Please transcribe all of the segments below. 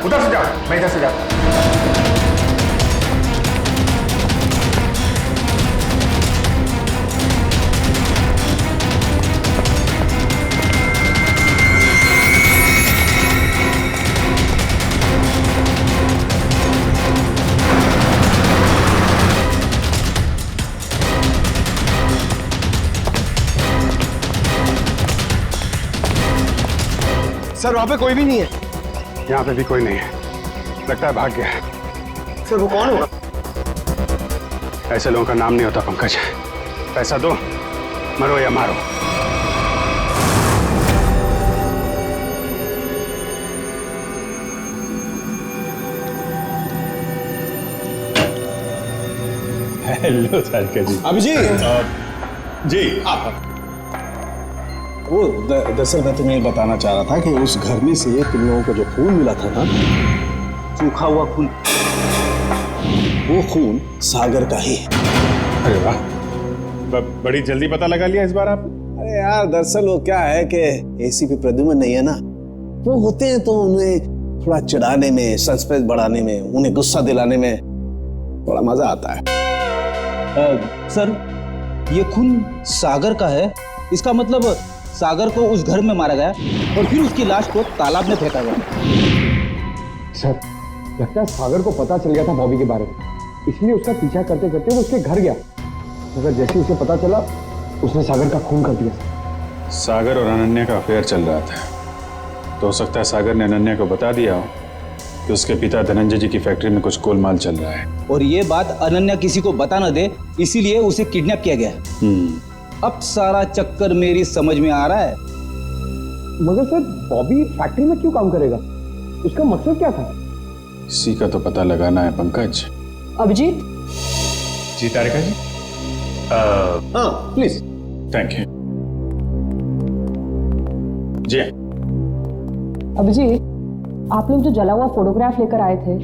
उधर से जाओ, मैं इधर से जाता हूं। सर वहां पे कोई भी नहीं है। यहाँ पे भी कोई नहीं है, लगता है भाग गया है। सर वो कौन होगा? ऐसे लोगों का नाम नहीं होता पंकज। पैसा दो, मरो या मारो। हेलो सारिका जी। अभिजीत जी आप वो दरअसल मैं तुम्हें बताना चाह रहा था कि उस घर में से तुम लोगों को जो खून मिला था ना, सूखा हुआ खून, वो खून सागर का ही। अरे वाह, बड़ी जल्दी पता लगा लिया इस बार आप। अरे यार दरअसल वो क्या है कि एसीपी प्रद्युम्न नहीं है ना, वो होते हैं तो उन्हें थोड़ा चिढ़ाने में, सस्पेंस बढ़ाने में, उन्हें गुस्सा दिलाने में थोड़ा मजा आता है। सर ये खून सागर का है, इसका मतलब सागर को उस घर में मारा गया और फिर उसकी लाश को तालाब में फेंका गया। सर लगता है सागर को पता चल गया था बॉबी के बारे में, इसलिए उसका पीछा करते करते वो उसके घर गया, मगर जैसे उसे पता चला उसने सागर का खून कर दिया। सागर और अनन्या का अफेयर चल रहा था, तो हो सकता है सागर ने अनन्या को बता दिया हो कि उसके पिता धनंजय जी की फैक्ट्री में कुछ गोलमाल चल रहा है, और ये बात अनन्या किसी को बता न दे, इसीलिए उसे किडनैप किया गया। अब सारा चक्कर मेरी समझ में आ रहा है। मगर सर बॉबी फैक्ट्री में क्यों काम करेगा, उसका मकसद क्या था? इसी का तो पता लगाना है पंकज। अभिजीत जी तारिका जी। हाँ प्लीज। थैंक यू जी। अभिजीत, आप लोग जो जला हुआ फोटोग्राफ लेकर आए थे,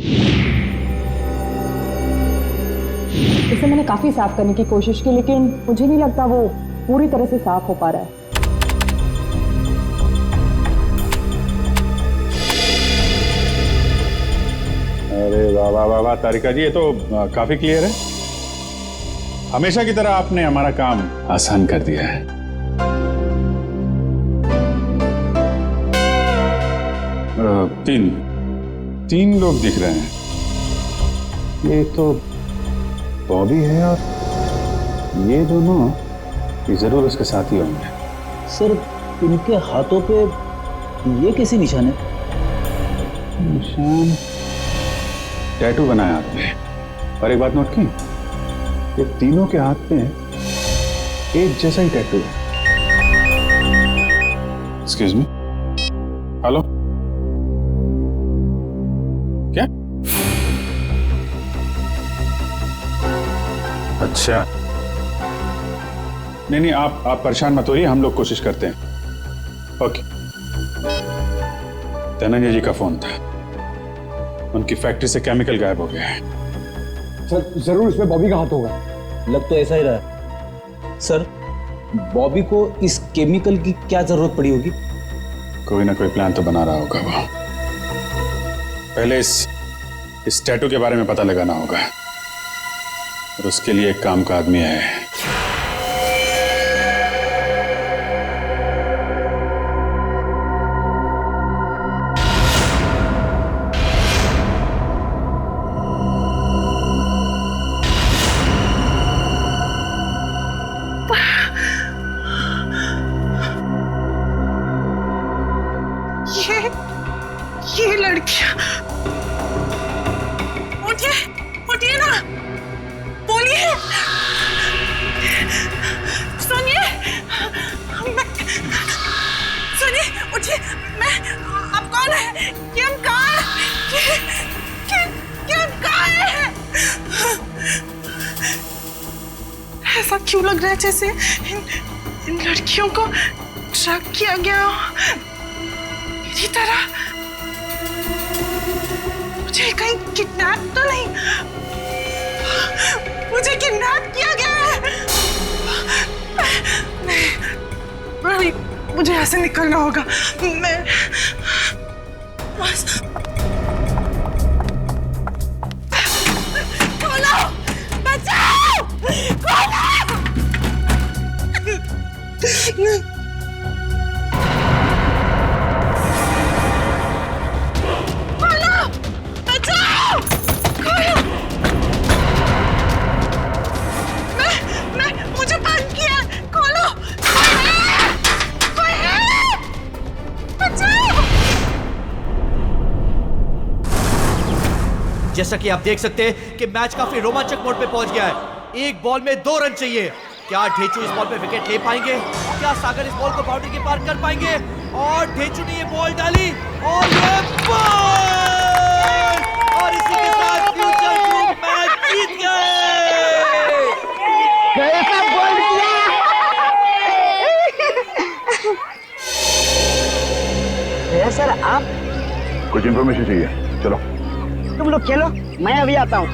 इसे मैंने काफी साफ करने की कोशिश की, लेकिन मुझे नहीं लगता वो पूरी तरह से साफ हो पा रहा है। अरे वाह वाह वाह वाह तारिका जी, ये तो काफी क्लियर है। हमेशा की तरह आपने हमारा काम आसान कर दिया है। तीन लोग दिख रहे हैं। ये तो बॉबी है और ये दोनों ये जरूर उसके साथ ही होंगे। सर इनके हाथों पे ये कैसे निशान है? निशान टैटू बनाया आपने, और एक बात नोट की, ये तीनों के हाथ पे एक जैसा ही टैटू है। एक्सक्यूज मी, हेलो, क्या? अच्छा, नहीं आप परेशान मत होइए, हम लोग कोशिश करते हैं। ओके। धनंजय जी का फोन था, उनकी फैक्ट्री से केमिकल गायब हो गया है। सर जरूर इसमें बॉबी का हाथ होगा। लग तो ऐसा ही रहा है। सर बॉबी को इस केमिकल की क्या जरूरत पड़ी होगी? कोई ना कोई प्लान तो बना रहा होगा वो। पहले इस टैटू के बारे में पता लगाना होगा, और उसके लिए एक काम का आदमी है। ये लड़कियां, उठिए उठिए ना, बोलिए, सुनिए, सुनिए, उठिए, मैं, आप कौन है? किम कहाँ है? किम कहाँ है? ऐसा क्यों लग रहा है जैसे इन लड़कियों को ट्रैक किया गया हो मेरी तरह? मुझे कहीं किडनैप तो नहीं? मुझे किडनैप किया गया है? नहीं, मुझे यहाँ से निकलना होगा। मैं बस बचाओ! मुझे बंद किया, खोलो! कोई है? बचाओ! जैसा कि आप देख सकते हैं कि मैच काफी रोमांचक मोड पे पहुंच गया है। एक बॉल में 2 रन चाहिए। क्या ढेचू इस बॉल पे विकेट ले पाएंगे? क्या सागर इस बॉल को बाउंड्री के पार कर पाएंगे? और ढेचू ने ये बॉल डाली और ये बॉल! और इसी के साथ फ्यूचर ग्रुप मैच जीत गए। कैसा बॉल किया? सर आप कुछ इंफॉर्मेशन चाहिए, चलो। तुम लोग खेलो, मैं अभी आता हूँ।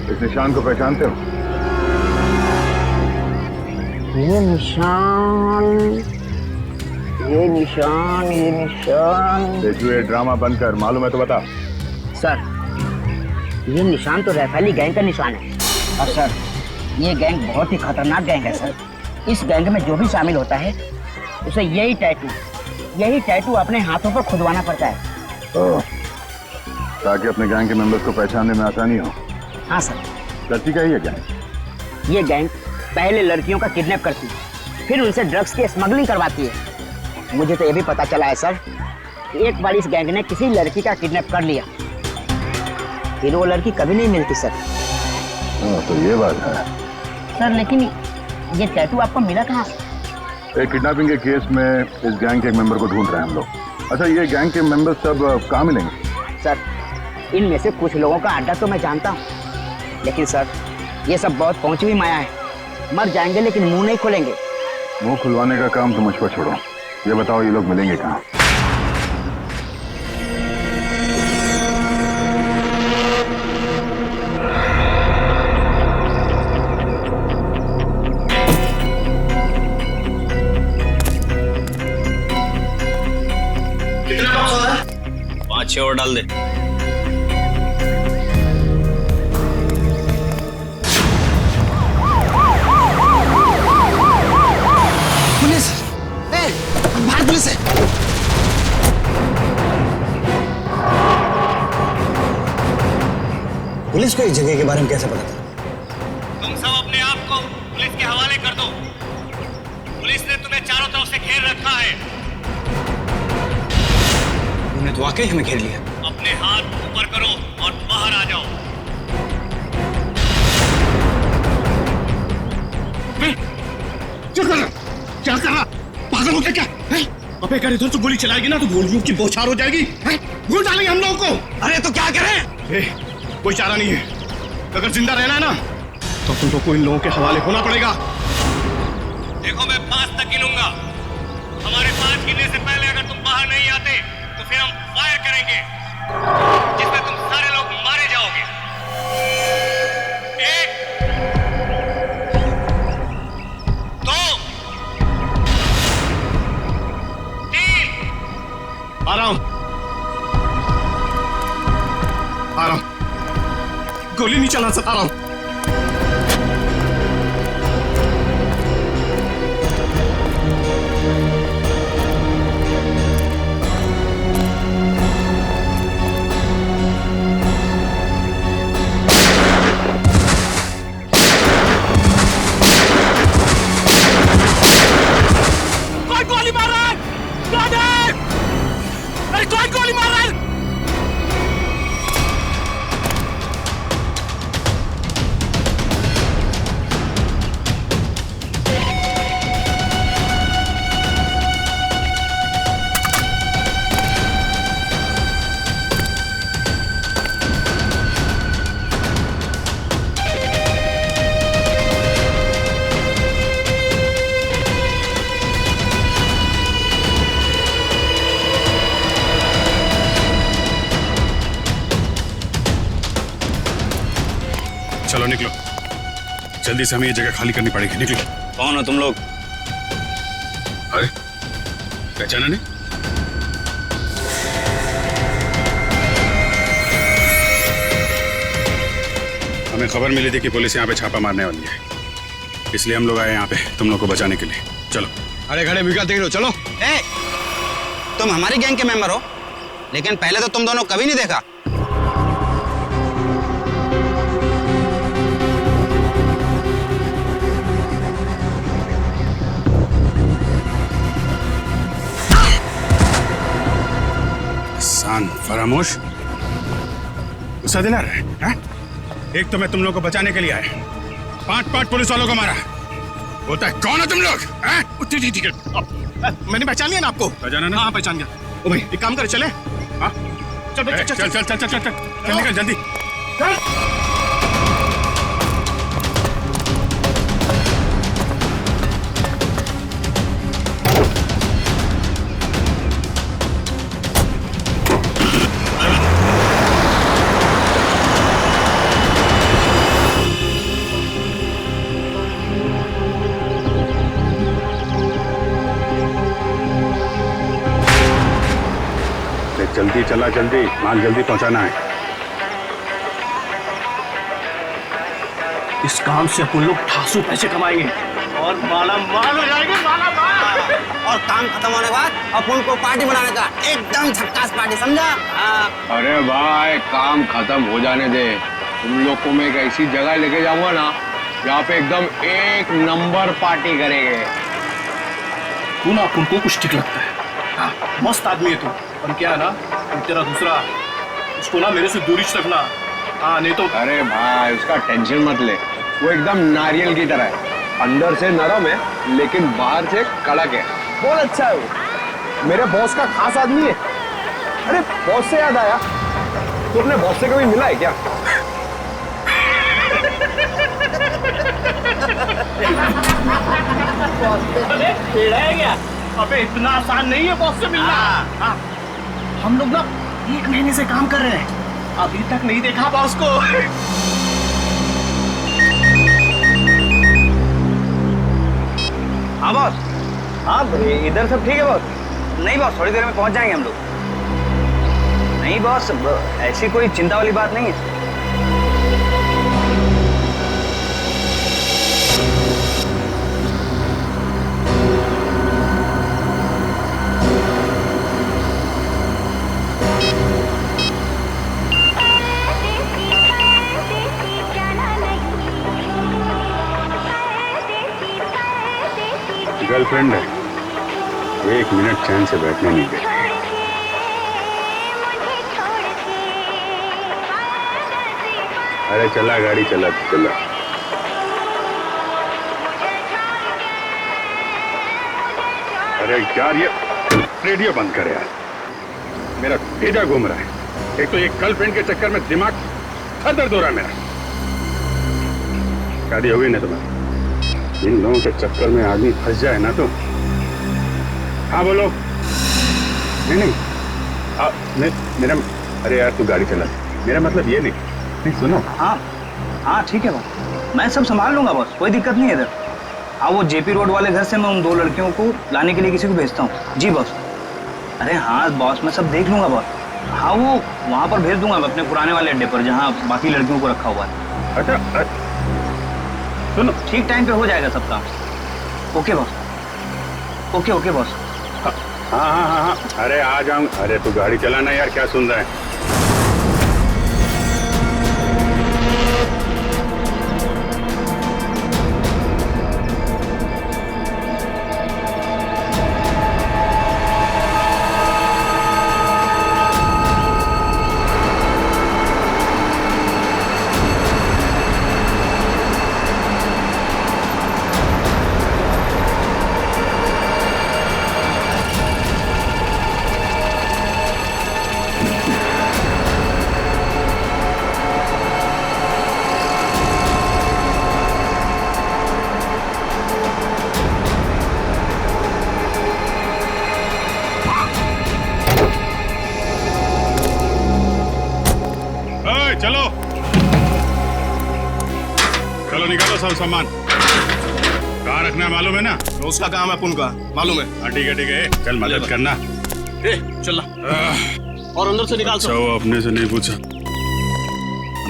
इस निशान को पहचानते हो? ये निशान। देखो ये ड्रामा बंद कर, मालूम है तो बता। सर ये निशान तो रैफैली गैंग का निशान है। और सर ये गैंग बहुत ही खतरनाक गैंग है सर। इस गैंग में जो भी शामिल होता है उसे यही टैटू अपने हाथों पर खुदवाना पड़ता है। ताकि अपने गैंग के मेंबर्स को पहचानने में आसानी हो। हाँ सर। करती क्या है ये गैंग? ये गैंग पहले लड़कियों का किडनैप करती है, फिर उनसे ड्रग्स की स्मगलिंग करवाती है। मुझे तो ये भी पता चला है सर कि एक बार इस गैंग ने किसी लड़की का किडनैप कर लिया, फिर वो लड़की कभी नहीं मिलती सर। तो ये बात है सर। लेकिन ये टैटू आपको मिला कहाँ? एक किडनैपिंग के केस में इस गैंग के एक मेंबर को ढूंढ रहे हैं हम लोग। अच्छा ये गैंग के मेंबर्स सब कहाँ मिलेंगे? सर इनमें से कुछ लोगों का अड्डा तो मैं जानता हूँ, लेकिन सर ये सब बहुत पहुंची हुई माया है। मर जाएंगे लेकिन मुंह नहीं खोलेंगे। मुंह खुलवाने का काम तो मुझ पर छोड़ो। ये बताओ ये लोग मिलेंगे कहाँ? कितना बॉक्स होता है? 5-6 और डाल दे। पुलिस! बाहर पुलिस है! पुलिस को इस जगह के बारे में कैसे पता था? तुम सब अपने आप को पुलिस के हवाले कर दो। पुलिस ने तुम्हें चारों तरफ से घेर रखा है। उन्होंने तो वाकई हमें घेर लिया। अपने हाथ ऊपर करो और बाहर आ जाओ। क्या कर रहा? पागल हो क्या? अबे अगर इधर से गोली चलाएगी ना तो गोलियों की बौछार हो जाएगी। गोली डालेंगे हम लोगों को। अरे तो क्या करें? कोई चारा नहीं है। अगर जिंदा रहना है ना तो तुम लोग को इन लोगों के हवाले होना पड़ेगा। देखो मैं 5 तक गिनूंगा। हमारे 5 गिनने से पहले अगर तुम बाहर नहीं आते तो फिर हम फायर करेंगे, जिसमें तुम सारे लोग मारे जाओगे। 1 2 3। आ रहा हूं। गोली नहीं चला सकता। आ रहा हूं। गोली मार रहा है! अरे कौन गोली मार रहा है? चलो निकलो, जल्दी से हमें ये जगह खाली करनी पड़ेगी। निकलो। कौन हो तुम लोग? अरे पहचाना नहीं? हमें खबर मिली थी कि पुलिस यहाँ पे छापा मारने वाली है। इसलिए हम लोग आए यहाँ पे तुम लोग को बचाने के लिए। चलो। अरे खड़े भी क्या देख रहे हो, चलो। ए, तुम हमारी गैंग के मेंबर हो, लेकिन पहले तो तुम दोनों कभी नहीं देखा। सान फरामोश, गुस्सा दिला रहे हैं? एक तो मैं तुम लोग को बचाने के लिए आया, 5 पुलिस वालों को मारा, बोलता है कौन हो तुम लोग? ठीक है, मैंने पहचान लिया ना आपको? पहचाना ना? हाँ पहचान गया। ओ भाई एक काम कर, चले। हाँ चल चल चल चल चल चल चल निकल जल्दी चल। जल्दी चला, जल्दी माल जल्दी पहुंचाना है। इस काम से अपन लोग ठासू पैसे कमाएंगे और माला माल हो जाएंगे, माला माल। और काम खत्म होने के बाद अपन को पार्टी बनाने का, एकदम झक्कास पार्टी, समझा? अरे भाई काम खत्म हो जाने दे, तुम लोग को मैं एक ऐसी जगह लेके जाऊंगा ना जहाँ पे एकदम 1 नंबर पार्टी करेंगे। तू ना अपन को कुछ ठीक लगता है। हाँ, मस्त आदमी है तू, पर क्या है ना तेरा दूसरा, उसको ना मेरे से दूरी रखना। हाँ नहीं तो। अरे भाई उसका टेंशन मत ले, वो एकदम नारियल की तरह है, अंदर से नरम है लेकिन बाहर से कड़क है। बहुत अच्छा है वो, मेरे बॉस का खास आदमी है। अरे बॉस से याद आया, तू अपने बॉस से कभी मिला है क्या? अबे इतना आसान नहीं है बॉस से मिलना। हाँ। हम लोग ना 1 महीने से काम कर रहे हैं, अभी तक नहीं देखा बॉस को। हाँ बॉस। हाँ इधर सब ठीक है बॉस? नहीं बॉस, थोड़ी देर में पहुंच जाएंगे हम लोग। नहीं बॉस, ऐसी कोई चिंता वाली बात नहीं है। गर्लफ्रेंड है, 1 मिनट चैन से बैठने नहीं दे। अरे चला गाड़ी, चला चला। अरे यार ये रेडियो बंद कर यार, मेरा भेजा घूम रहा है। एक तो ये गर्लफ्रेंड के चक्कर में दिमाग सर दर्द हो रहा है मेरा। शादी हो गई ना तुम्हारी, इन लोगों के चक्कर में आदमी फंस जाए ना तो। हाँ बोलो। नहीं मेरा, अरे यार तू गाड़ी चला, मेरा मतलब ये नहीं सुनो। हाँ हाँ ठीक है बॉस, मैं सब संभाल लूंगा बॉस, कोई दिक्कत नहीं है इधर। हाँ वो जेपी रोड वाले घर से मैं उन 2 लड़कियों को लाने के लिए किसी को भेजता हूँ। जी बॉस। अरे हाँ बॉस, मैं सब देख लूंगा बॉस। हाँ वो वहाँ पर भेज दूंगा मैं, अपने पुराने वाले अड्डे पर जहाँ बाकी लड़कियों को रखा हुआ है। अच्छा सुनो, ठीक टाइम पे हो जाएगा सब काम। Okay boss, okay boss. हाँ, अरे आ जाऊँ। अरे तू गाड़ी चलाना यार, क्या सुन रहा है? चलो चलो निकालो सब सामान। कहाँ रखना है मालूम है ना? रोज का काम है अपन का, मालूम है। हाँ ठीक है, चल मदद करना। चल और अंदर से निकाल। अच्छा वो अपने से नहीं पूछा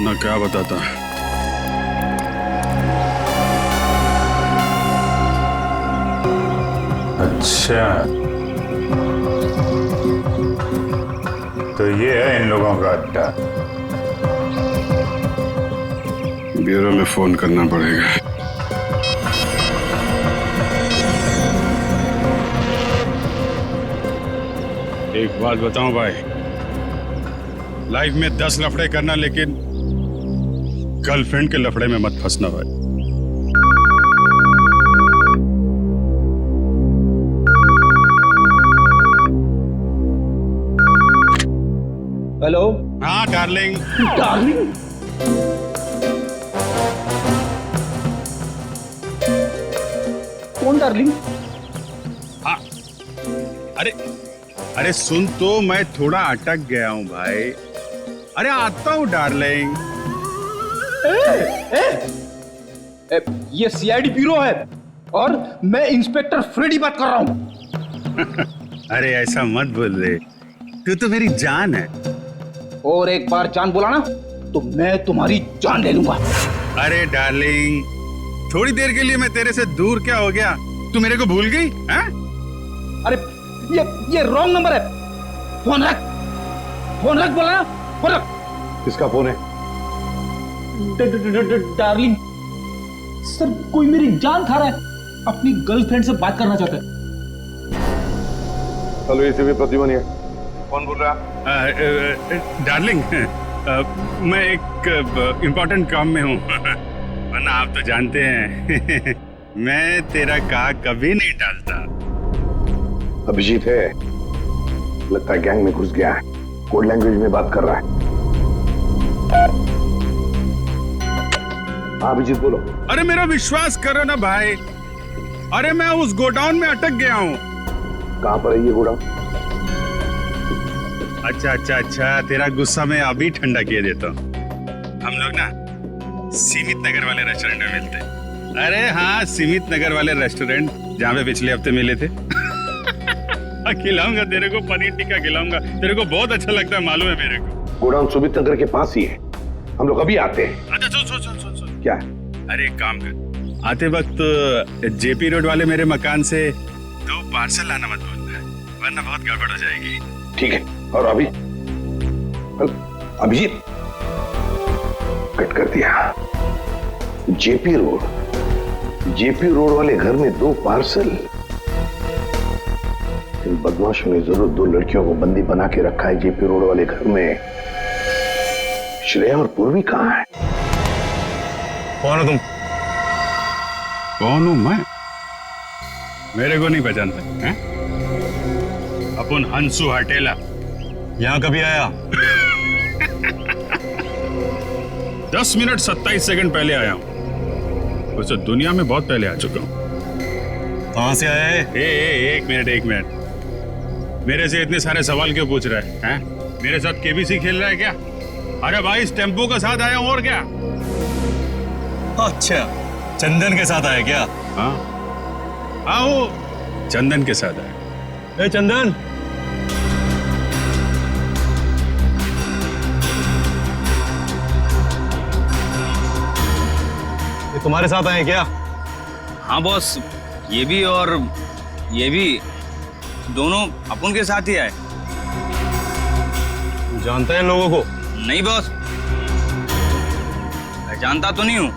ना, क्या बताता। अच्छा, तो ये है इन लोगों का अड्डा। ब्यूरो में फोन करना पड़ेगा। एक बात बताऊं भाई, लाइफ में 10 लफड़े करना, लेकिन गर्लफ्रेंड के लफड़े में मत फंसना भाई। हेलो। हाँ डार्लिंग। डार्लिंग? कौन डार्लिंग? हाँ, अरे सुन तो, मैं थोड़ा अटक गया हूँ भाई। अरे आता हूँ डार्लिंग। ये सीआईडी ब्यूरो है और मैं इंस्पेक्टर फ्रेडी बात कर रहा हूँ। अरे ऐसा मत बोल दे, तू तो मेरी जान है। और एक बार जान बोला ना तो मैं तुम्हारी जान ले लूंगा। अरे डार्लिंग, थोड़ी देर के लिए मैं तेरे से दूर क्या हो गया? तू मेरे को भूल गई? हैं? अरे ये रॉन्ग नंबर है। फोन रख, फोन रख, बोला ना, फोन रख। किसका फोन है? डार्लिंग सर, कोई मेरी जान खा रहा है, अपनी गर्लफ्रेंड से बात करना चाहता है। हेलो, एसीपी प्रद्युमन है। कौन बोल रहा है? डार्लिंग, मैं एक इम्पोर्टेंट काम में हूँ, वरना आप तो जानते हैं मैं तेरा कहा कभी नहीं टालता। अभिजीत है, लगता है गैंग में घुस गया है, कोड लैंग्वेज में बात कर रहा है। हाँ अभिजीत बोलो। अरे मेरा विश्वास करो ना भाई, अरे मैं उस गोडाउन में अटक गया हूँ। कहाँ पर है ये गोडाउन? अच्छा, तेरा गुस्सा मैं अभी ठंडा किए देता हूँ। हम लोग ना सीमित नगर वाले रेस्टोरेंट में मिलते हैं। अरे हाँ, सीमित नगर वाले रेस्टोरेंट जहाँ पे पिछले हफ्ते मिले थे। खिलाऊंगा तेरे को, पनीर टिक्का खिलाऊंगा, तेरे को बहुत अच्छा लगता है, मालूम है मेरे को। गोडाउन सुमित नगर के पास ही है, हम लोग अभी आते हैं। अच्छा सुन। क्या? अरे एक काम कर, आते वक्त जेपी रोड वाले मेरे मकान से 2 पार्सल लाना मत भूलना, वरना बहुत गड़बड़ हो जाएगी। ठीक है। और अभी अभिजीत कट कर दिया। जेपी रोड वाले घर में 2 पार्सल। इन बदमाशों ने जरूर 2 लड़कियों को बंदी बना के रखा है जेपी रोड वाले घर में। श्रेया और पूर्वी कहाँ है? कौन हो तुम? कौन हूं मैं? मेरे को नहीं पहचानता हैं? अपन हंसू हटेला। यहां कभी आया? 10 मिनट 27 सेकंड पहले आया हूं। वैसे दुनिया में बहुत पहले आ चुका हूं। कहां से आया है? एक मिनट। मेरे से इतने सारे सवाल क्यों पूछ रहा है? हैं? मेरे साथ केबीसी खेल रहा है क्या? अरे भाई, इस टेम्पो के साथ आया हूं, और क्या? अच्छा, चंदन के साथ आया क्या? हाँ, वो चंदन के साथ आया। ए चंदन, ये तुम्हारे साथ आए क्या? हाँ बॉस, ये भी और ये भी, दोनों अपन के साथ ही आए। जानते हैं लोगों को? नहीं बॉस, मैं जानता तो नहीं हूँ,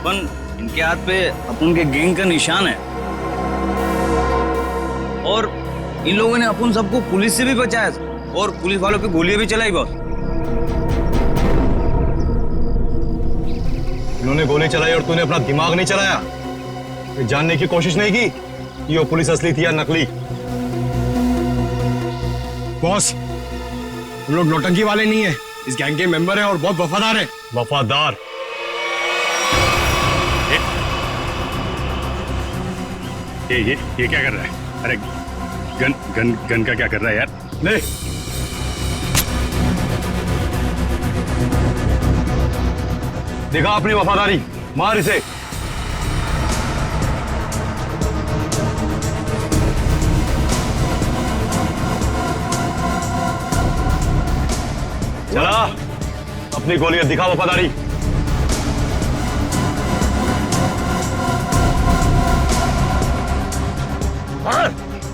पर इनके हाथ पे अपन के गैंग का निशान है। और इन लोगों ने अपन सबको पुलिस से भी बचाया और पुलिस वालों पे गोलियां भी चलाई बॉस। इन्होंने गोली चलाई और तूने अपना दिमाग नहीं चलाया? ये जानने की कोशिश नहीं की कि वो पुलिस असली थी या नकली? बॉस, हम लोग नौटंकी वाले नहीं है, इस गैंग के मेंबर हैं और बहुत वफादार हैं। वफादार? ये क्या कर रहा है? अरे गन का क्या कर रहा है यार? ले, दिखा अपनी वफादारी, मार इसे। चला, अपनी गोलियां दिखा वफादारी।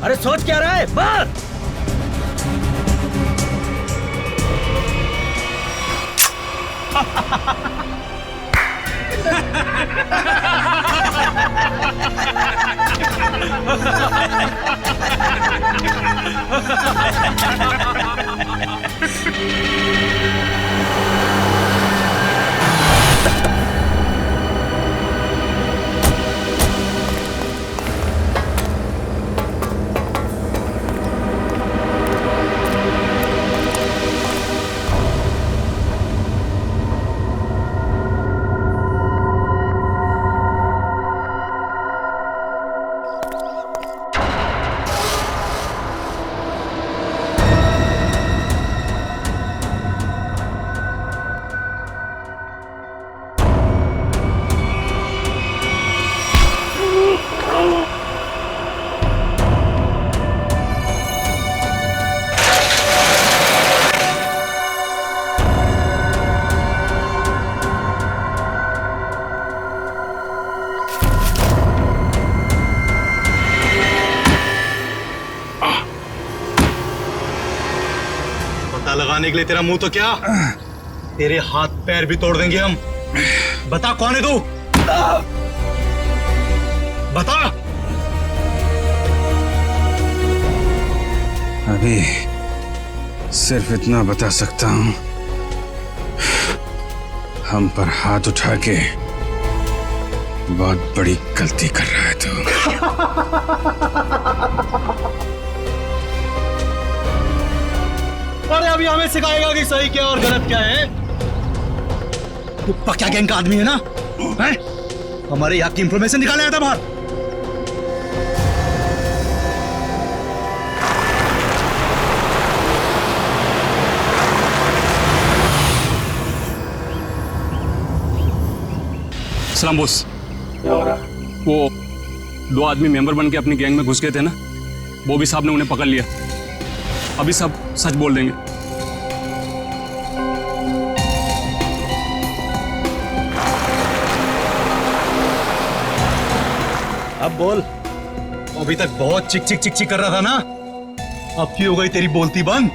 अरे सोच क्या रहा है, मार। पता लगाने के लिए तेरा मुंह तो क्या, तेरे हाथ पैर भी तोड़ देंगे हम। बता कौन है तू, बता। अभी सिर्फ इतना बता सकता हूं, हम पर हाथ उठा के बहुत बड़ी गलती कर रहा है तू। अरे अभी हमें सिखाएगा कि सही क्या और गलत क्या है। तू पक्का गैंग का आदमी है ना, हैं? हमारे यहाँ की इंफॉर्मेशन निकाले आया था बाहर। सलाम बॉस। वो 2 आदमी मेंबर बन के अपनी गैंग में घुस गए थे ना, वो भी साहब ने उन्हें पकड़ लिया। अभी सब सच बोल देंगे। अब बोल। अभी तक बहुत चिक चिक चिक चिक कर रहा था ना, अब क्यों हो गई तेरी बोलती बंद?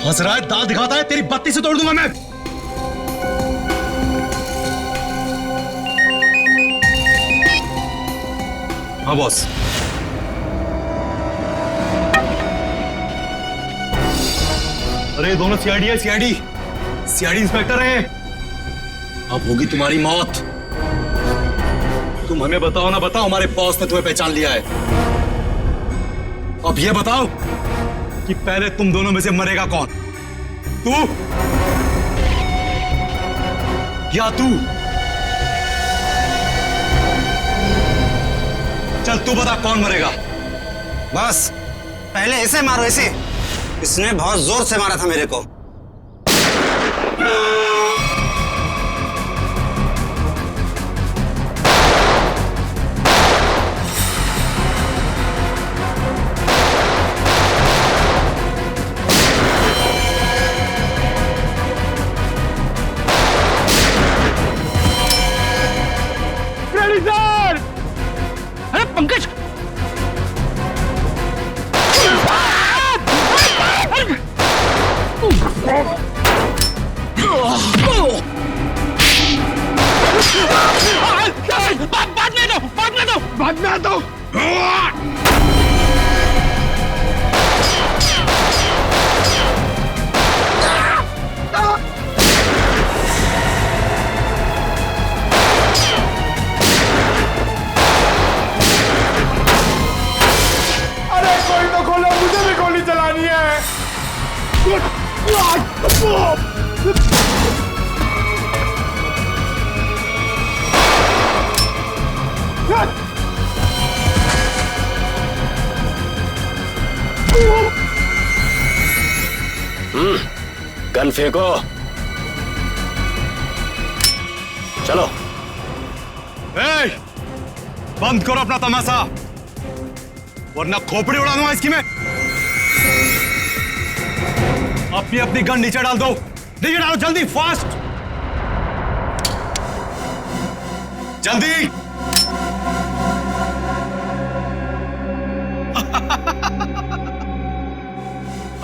हंस रहा है, दांत दिखाता है, तेरी बत्ती से तोड़ दूंगा मैं। हाँ बॉस। अरे दोनों सीआईडी है, सीआईडी इंस्पेक्टर है। अब होगी तुम्हारी मौत। तुम हमें बताओ ना, बताओ हमारे बॉस ने तुम्हें पहचान लिया है। अब ये बताओ कि पहले तुम दोनों में से मरेगा कौन, तू या तू? चल तू बता कौन मरेगा। बस पहले ऐसे मारो, ऐसे। इसने बहुत जोर से मारा था मेरे को। अरे पंकज, बाद में दो। अरे कोई तो खोलो, मुझे भी गोली चलानी है। गन फेंको, चलो। बंद करो अपना तमाशा, वरना खोपड़ी उड़ा दूंगा इसकी मैं। अपनी अपनी गन नीचे डाल दो, नीचे डालो जल्दी, फास्ट, जल्दी।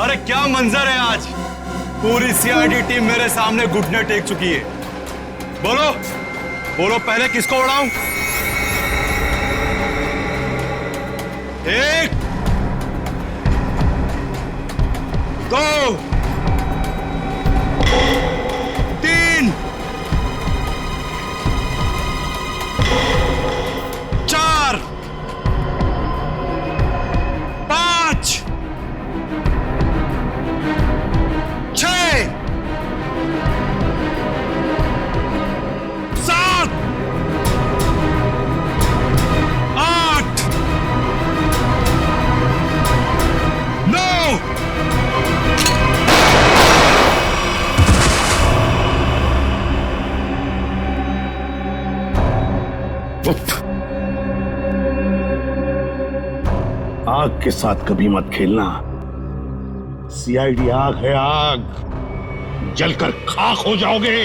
अरे क्या मंजर है आज। पूरी सीआईडी टीम मेरे सामने घुटने टेक चुकी है। बोलो बोलो, पहले किसको उड़ाऊं? एक, दो, तीन, चार, पांच, छह, सात, आठ, नौ, आग के साथ कभी मत खेलना। सीआईडी आग है, आग। जलकर खाक हो जाओगे।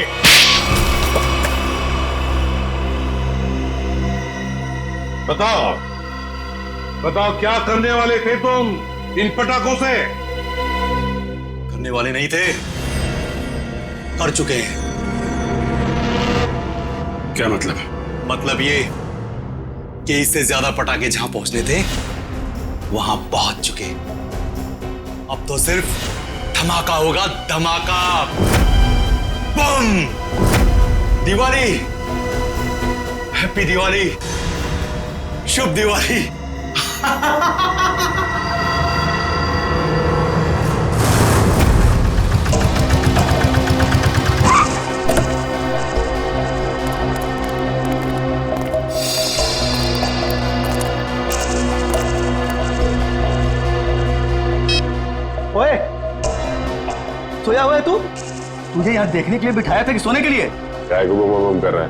बताओ बताओ, क्या करने वाले थे तुम इन पटाखों से? करने वाले नहीं थे, कर चुके हैं। क्या मतलब? मतलब ये कि इससे ज्यादा पटाखे जहां पहुंचने थे वहां पहुंच चुके। अब तो सिर्फ धमाका होगा, धमाका। बम! दिवाली, हैप्पी दिवाली, शुभ दिवाली। ओए, सोया हुआ है तू? तुझे यहाँ देखने के लिए बिठाया था कि सोने के लिए? क्या को बम कर रहा है?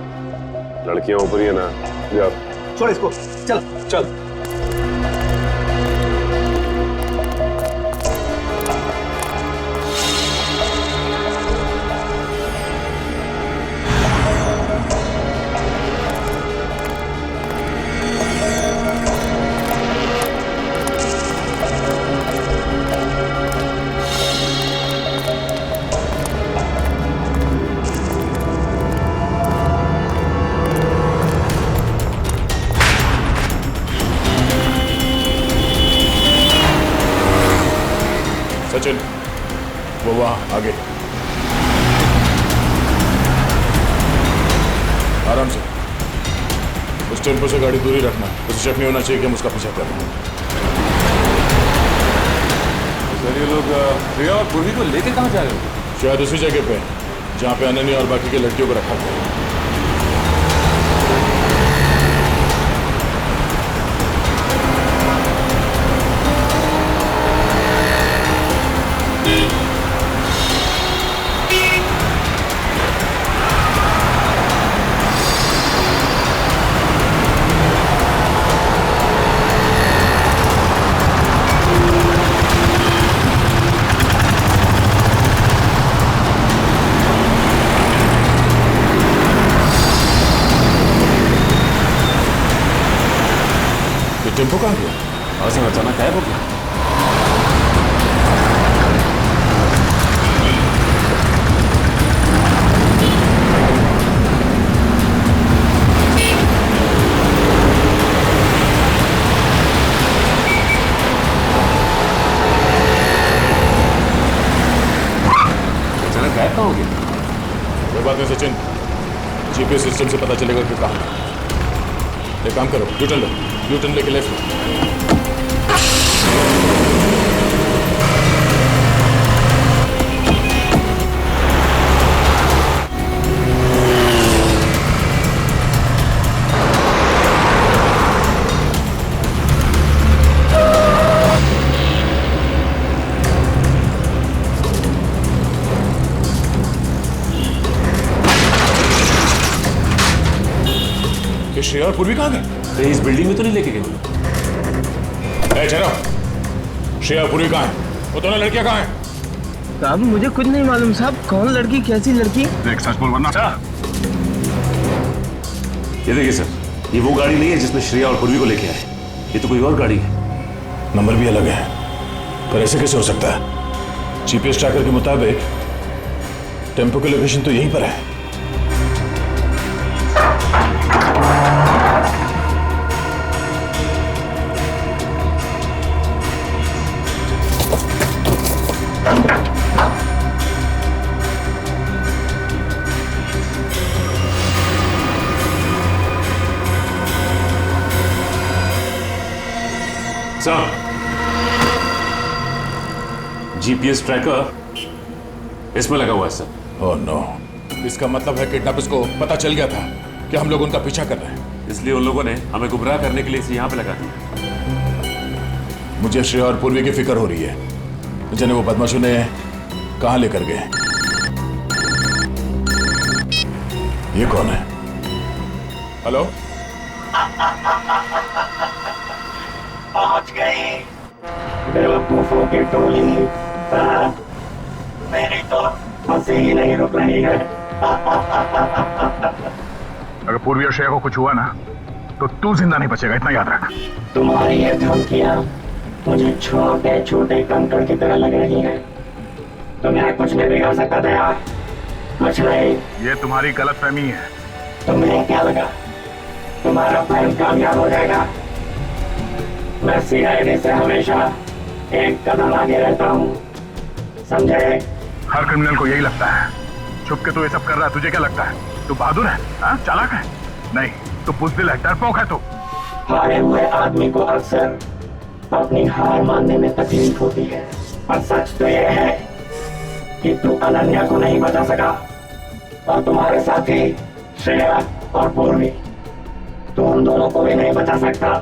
लड़कियां ऊपर ही है ना, जा। छोड़ इसको, चल चल। सचिन, वो वहां आगे। आराम से। उस टेम्पो से गाड़ी दूरी रखना। उसे शक नहीं होना चाहिए कि हम उसका पीछा कर रहे हैं। सर, ये लोग प्रिया और पूर्वी को लेके कहाँ जा रहे हो? शायद उसी जगह पे जहाँ पे अनन्या और बाकी की लड़कियों को रखा था। टेम्पो कहाँ गया? आज अचानक गायब हो गया। अचानक गायब कहाँ हो गया? कोई बात नहीं सचिन, जीपीएस सिस्टम से पता चलेगा कि कहाँ। एक काम करो, यू टर्न लो, यू टर्न लेके लेफ्ट लो। श्रेया और पूर्वी कहाँ गए? इस बिल्डिंग में तो नहीं लेके गए। ठहरो, श्रेया और पूर्वी कहाँ है? वो दोनों लड़कियां कहाँ हैं? साहब मुझे कुछ नहीं मालूम साहब, कौन लड़की कैसी लड़की? देख सच बोल वरना। ये देखिए सर, ये वो गाड़ी नहीं है जिसमें श्रेया और पूर्वी को लेके आए। ये तो कोई और गाड़ी है। नंबर भी अलग है, पर ऐसे कैसे हो सकता है? जीपीएस ट्रैकर के मुताबिक टेम्पो की लोकेशन तो यहीं पर है। सर, जीपीएस ट्रैकर इसमें लगा हुआ है सर। ओह नो, इसका मतलब है किडनैपर्स को पता चल गया था कि हम लोग उनका पीछा कर रहे हैं, इसलिए उन लोगों ने हमें गुमराह करने के लिए इसे यहाँ पे लगा दिया। मुझे श्रेया और पूर्वी की फिक्र हो रही है। जिन्हें वो बदमाशों ने कहाँ लेकर गए? ये कौन है? हेलो, पहुंच गए बेवकूफों की टोली। मेरी तो हंसी ही नहीं रुक रही है। अगर पूर्वी और श्रेया को कुछ हुआ ना तो तू जिंदा नहीं बचेगा, इतना याद रख। तुम्हारी ये धमकियां मुझे छोटे छोटे कंकड़ की तरह लग रही हैं। तुम्हें कुछ नहीं बिगाड़ सकता दया, कुछ नहीं। ये तुम्हारी गलतफहमी है। तुम्हें क्या लगा तुम्हारा प्लान कामयाब हो जाएगा? मैं सीआईडी से हमेशा एक कदम आगे रहता हूँ, समझे? हर क्रिमिनल को यही लगता है। छुप के तू ये सब कर रहा है, तुझे क्या लगता है? तू बहादुर है, हाँ? चालाक है? नहीं, तू बुज़दिल है, डरपोक है तू। हारे हुए आदमी को अक्सर अपनी हार मानने में तकलीफ होती है, और सच तो यह है कि तू अनन्या को नहीं बचा सका, और तुम्हारे साथी श्रेया और पूर्वी, तू उन दोनों को भी नहीं बचा सकता।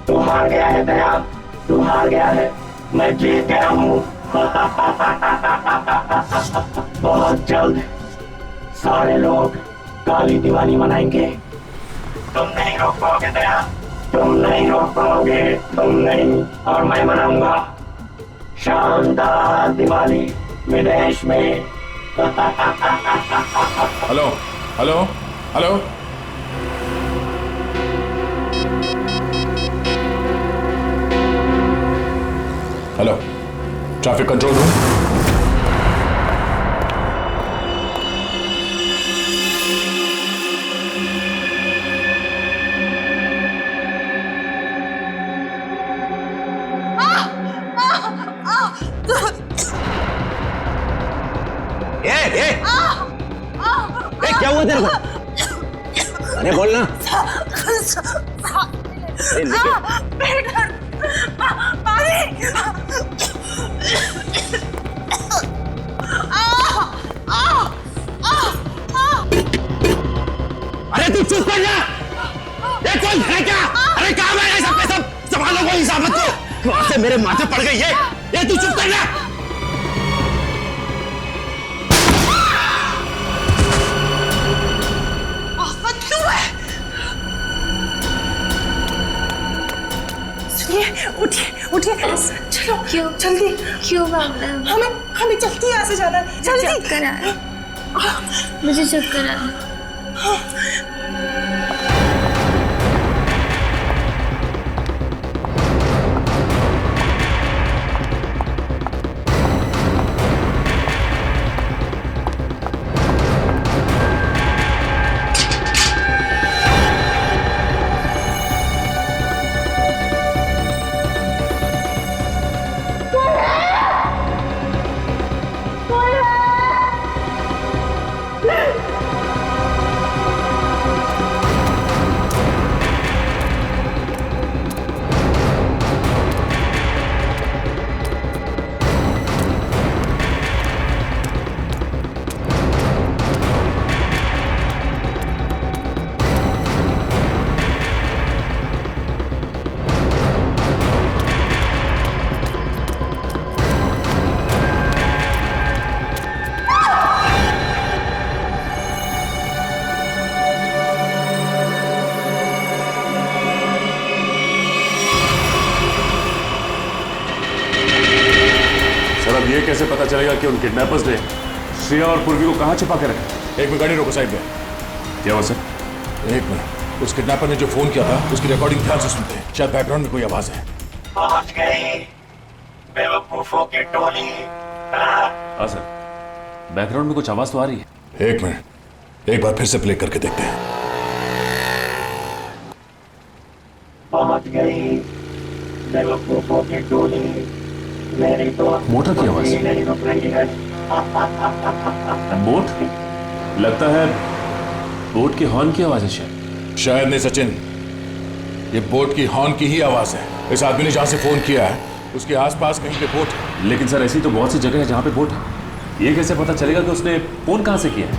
तू हार गया है दया, तू हार गया है। मैं जीत गया हूँ। बहुत जल्द सारे लोग काली दिवाली मनाएंगे। तुम नहीं रोक पाओगे दया, तुम नहीं रोक पाओगे, तुम नहीं। और मैं मनाऊंगा शानदार दिवाली विदेश में। Hello, hello, hello. Hello, traffic control room. क्या हुआ तेरे को? अरे बोलना। अरे तू चुप कर जा। ये कौन है क्या? अरे कहाँ है सब के सब? संभालो कोई हिसाब मत को। वहां से मेरे माथे पड़ गई ये तू चुप कर जा। उठिए उठिए, चलो। क्यों? जल्दी। क्यों मैम? हमें जल्दी यहाँ से जाना है, जल्दी। चक्कर आ रहा है, मुझे चक्कर आ रहा है। ये कैसे पता चलेगा कि उन किडनैपर्स ने श्रेया और पूर्वी को कहाँ छिपा के रखा? एक मिनट, गाड़ी रोको साइड में। क्या हुआ सर? एक मिनट, उस किडनैपर ने जो फोन किया था उसकी रिकॉर्डिंग ध्यान से सुनते हैं, शायद बैकग्राउंड में कोई आवाज है। पहुंच गए बेवकूफों की टोली। हाँ सर, बैकग्राउंड में कुछ आवाज तो आ रही है। एक मिनट, एक बार फिर से प्ले करके देखते हैं। पहुंच गई बेवकूफों की टोली, मेरी तो मोटर की आवाज। नहीं रुक रही है। बोट, लगता है बोट के हॉर्न की आवाज है शायद नहीं सचिन, ये बोट की हॉर्न की ही आवाज है। इस आदमी ने जहां से फोन किया है उसके आसपास कहीं पे बोट है। लेकिन सर ऐसी तो बहुत सी जगह है जहां पे बोट है। ये कैसे पता चलेगा कि उसने फोन कहां से किया है?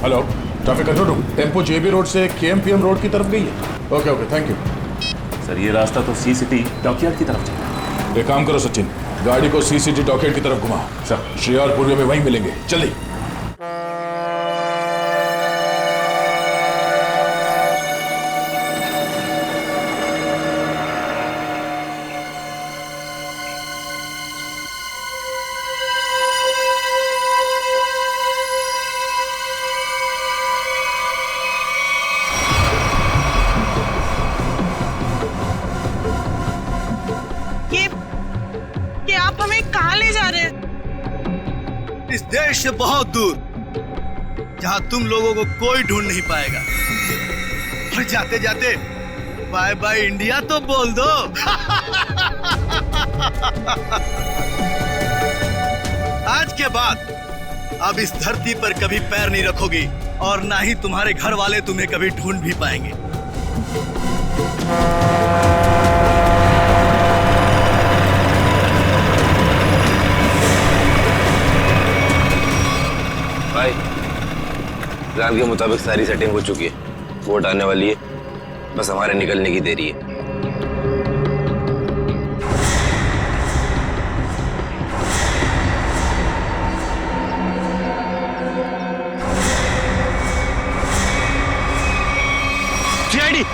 Hello, traffic control room, tempo JB road से केएमपीएम रोड की तरफ गई है। Okay okay, thank you sir. ये रास्ता तो सी सिटी डॉकयार्ड की तरफ चला। एक काम करो सचिन, गाड़ी को सी सिटी डॉकयार्ड की तरफ घुमा। सर, श्रेया और पूर्वी में वहीं मिलेंगे, जल्दी। ये आप हमें कहाँ ले जा रहे हैं? इस देश से बहुत दूर, जहां तुम लोगों को कोई ढूंढ नहीं पाएगा। और जाते जाते बाय बाय इंडिया तो बोल दो। आज के बाद अब इस धरती पर कभी पैर नहीं रखोगी और ना ही तुम्हारे घर वाले तुम्हें कभी ढूंढ भी पाएंगे। भाई, प्लान के मुताबिक सारी सेटिंग हो चुकी है। वोट आने वाली है, बस हमारे निकलने की देरी है। सीआईडी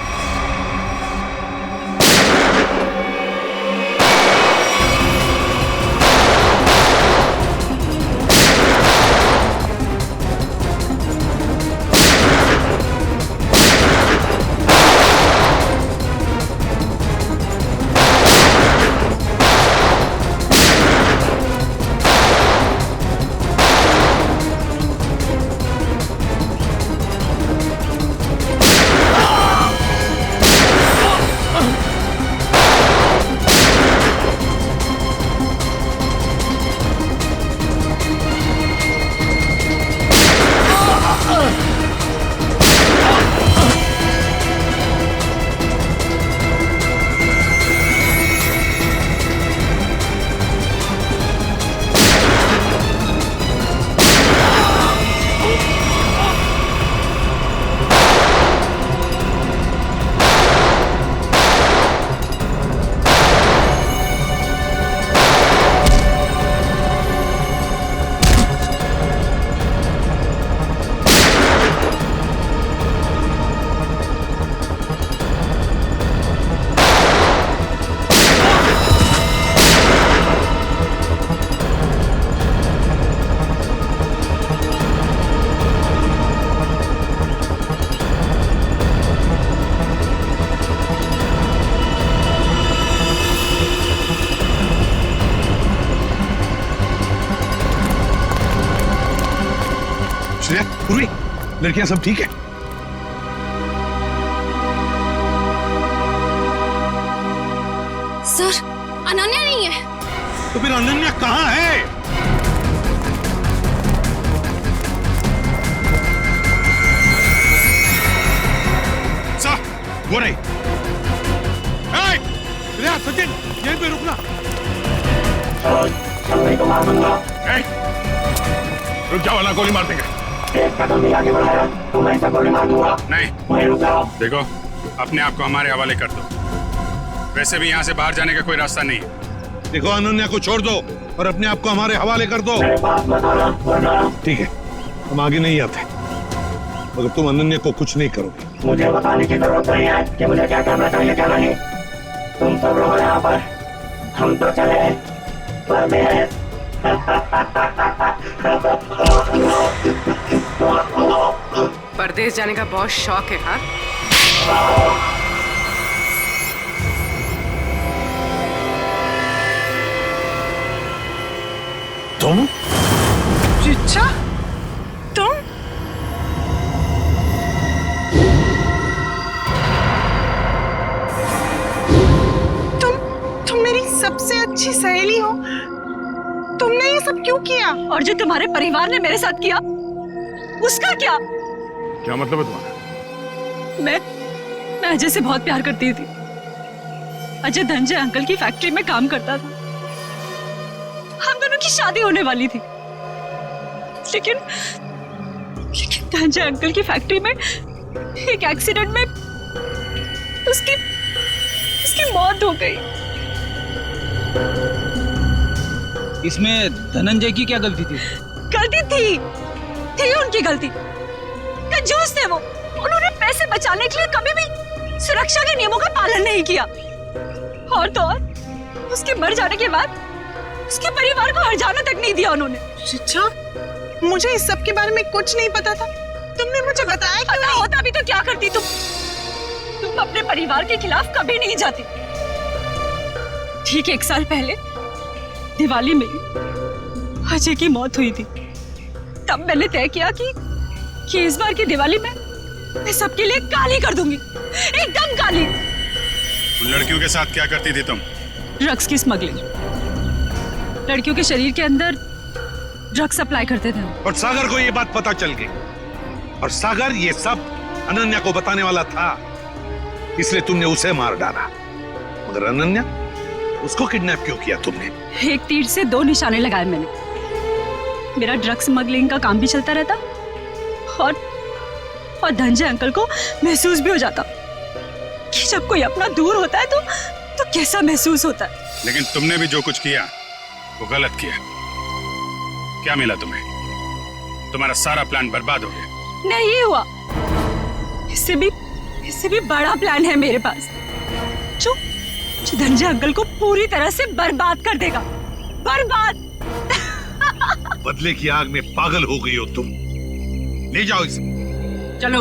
श्रेया, पूर्वी, लड़कियां सब ठीक है? सर, अनन्या नहीं है। तो फिर अनन्या कहाँ है? सर, वो रही। श्रेया, सचिन, यहीं पे रुकना। को मार दूंगा। रुक जाओ, वरना गोली मार देंगे। एक कदम भी आगे बढ़ाया तो मैं इसे गोली मार दूंगा। नहीं, वहीं रुक जाओ। देखो, अपने आप को हमारे हवाले कर दो। वैसे भी यहाँ से बाहर जाने का कोई रास्ता नहीं है। देखो, अनन्या को छोड़ दो और अपने आप को हमारे हवाले कर दो। ठीक है, हम आगे नहीं आते, मगर तुम अनन्या को कुछ नहीं करोगे। मुझे बताने की जरूरत नहीं है कि मुझे क्या करना चाहिए क्या नहीं। तुम सब लोग यहाँ पर, हम तो चले परदेश। परदेश जाने का बहुत शौक है। हाँ, कौन? रिचा, तुम? तुम मेरी सबसे अच्छी सहेली हो। तुमने ये सब क्यों किया? और जो तुम्हारे परिवार ने मेरे साथ किया, उसका क्या? क्या मतलब है तुम्हारा? मैं अजय से बहुत प्यार करती थी। अजय धनंजय अंकल की फैक्ट्री में काम करता था। हम दोनों की शादी होने वाली थी, लेकिन धनंजय अंकल की फैक्ट्री में एक एक्सीडेंट में उसकी मौत हो गई। इसमें धनंजय की क्या गलती थी? गलती थी उनकी गलती। कंजूस थे वो। उन्होंने पैसे बचाने के लिए कभी भी सुरक्षा के नियमों का पालन नहीं किया। और तो और, उसके मर जाने के बाद उसके परिवार को हर्जाना तक नहीं दिया उन्होंने। रिचा, मुझे इस सब के बारे में कुछ नहीं पता था। तुमने मुझे बताया क्यों नहीं? होता भी तो क्या करती तुम अपने परिवार के खिलाफ कभी नहीं जाती। ठीक 1 साल पहले दिवाली में अजय की मौत हुई थी। तब मैंने तय किया कि इस बार की दिवाली में मैं सबके लिए काली कर दूंगी, एकदम काली। उन लड़कियों के साथ क्या करती थी तुम? ड्रग्स की स्मगलिंग। लड़कियों के शरीर के अंदर ड्रग्स सप्लाई करते थे। और सागर को ये बात पता चल गई, और सागर ये सब अनन्या को बताने वाला था, इसलिए तुमने उसे मार डाला। मगर अनन्या, उसको किडनैप क्यों किया तुमने? एक तीर से 2 निशाने लगाए मैंने। मेरा ड्रग्स स्मगलिंग का काम भी चलता रहता, और धनंजय अंकल को महसूस भी हो जाता कि जब कोई अपना दूर होता है तो कैसा महसूस होता है। लेकिन तुमने भी जो कुछ किया वो गलत किया। क्या मिला तुम्हें? तुम्हारा सारा प्लान बर्बाद हो गया। नहीं हुआ, इससे भी बड़ा प्लान है मेरे पास, जो धनंजय अंकल को पूरी तरह से बर्बाद कर देगा। बर्बाद। बदले की आग में पागल हो गई हो तुम। ले जाओ इसे। चलो।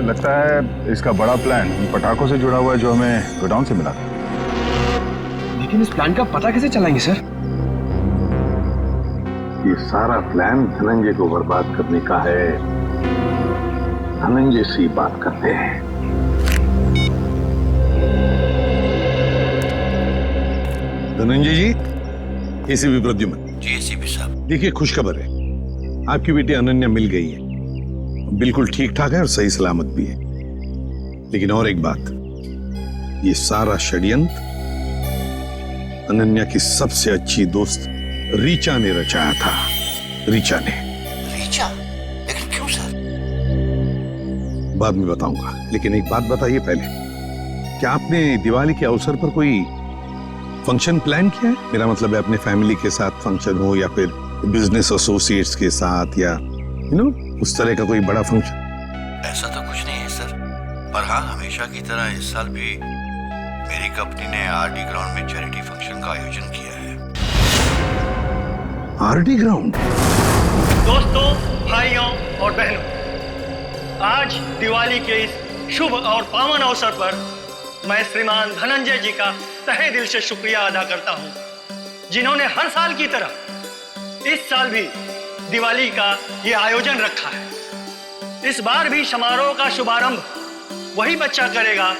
लगता है इसका बड़ा प्लान उन पटाखों से जुड़ा हुआ है जो हमें गोडाउन से मिला था। लेकिन इस प्लान का पता कैसे चलाएंगे सर? ये सारा प्लान धनंजय को बर्बाद करने का है। धनंजय से बात करते हैं। धनंजय जी, एसीपी प्रद्युम्न। जी एसीपी साहब। देखिए, खुशखबर है, आपकी बेटी अनन्या मिल गई है। बिल्कुल ठीक ठाक है और सही सलामत भी है। लेकिन और एक बात, ये सारा षड्यंत्र अनन्या की सबसे अच्छी दोस्त रीचा ने रचाया था। रीचा ने। रीचा? लेकिन क्यों सर? बाद में बताऊंगा, लेकिन एक बात बताइए पहले, क्या आपने दिवाली के अवसर पर कोई फंक्शन प्लान किया है? मेरा मतलब है अपने फैमिली के साथ फंक्शन हो, या फिर बिजनेस एसोसिएट्स के साथ, या उस तरह का कोई बड़ा फंक्शन। ऐसा तो कुछ नहीं है सर, पर हाँ, हमेशा की तरह इस साल भी मेरी कंपनी ने आरडी ग्राउंड में चैरिटी फंक्शन का आयोजन किया है। RD ground? दोस्तों, भाइयों और बहनों, आज दिवाली के इस शुभ और पावन अवसर पर मैं श्रीमान धनंजय जी का तहे दिल से शुक्रिया अदा करता हूं, जिन्होंने हर साल की तरह इस साल भी दिवाली का ये आयोजन रखा है। इस बार भी समारोह का शुभारंभ वही बच्चा करेगा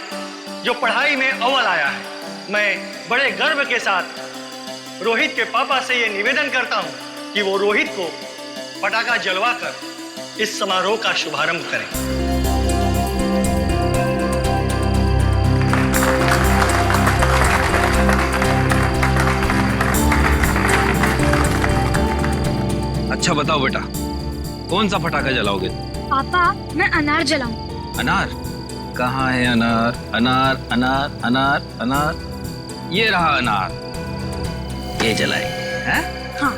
जो पढ़ाई में अव्वल आया है। मैं बड़े गर्व के साथ रोहित के पापा से ये निवेदन करता हूं कि वो रोहित को पटाखा जलवाकर इस समारोह का शुभारंभ करें। अच्छा बताओ बेटा, कौन सा पटाखा जलाओगे? पापा, मैं अनार जलाऊं। अनार? कहाँ है अनार? अनार अनार अनार अनार, ये रहा अनार, ये जलाए हैं? हाँ।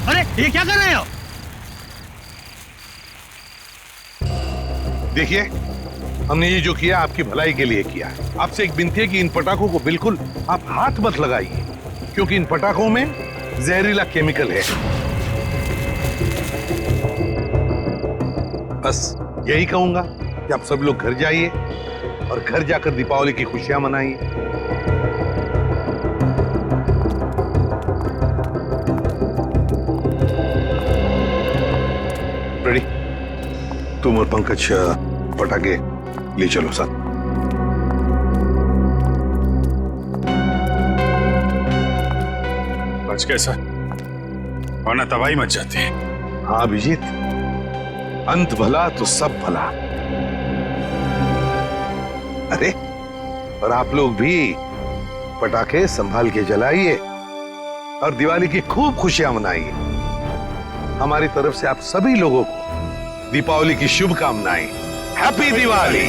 अरे ये क्या कर रहे हो? देखिए, हमने ये जो किया आपकी भलाई के लिए किया है। आपसे एक विनती है कि इन पटाखों को बिल्कुल आप हाथ मत लगाइए, क्योंकि इन पटाखों में जहरीला केमिकल है। बस यही कहूंगा कि आप सब लोग घर जाइए और घर जाकर दीपावली की खुशियां मनाइए। रेडी? तुम और पंकज पटाखे ले चलो साथ। बच कैसा, वरना तबाही मच जाती है। हाँ अभिजीत, अंत भला तो सब भला। अरे और आप लोग भी पटाखे संभाल के जलाइए और दिवाली की खूब खुशियां मनाइए। हमारी तरफ से आप सभी लोगों को दीपावली की शुभकामनाएं। हैप्पी दिवाली।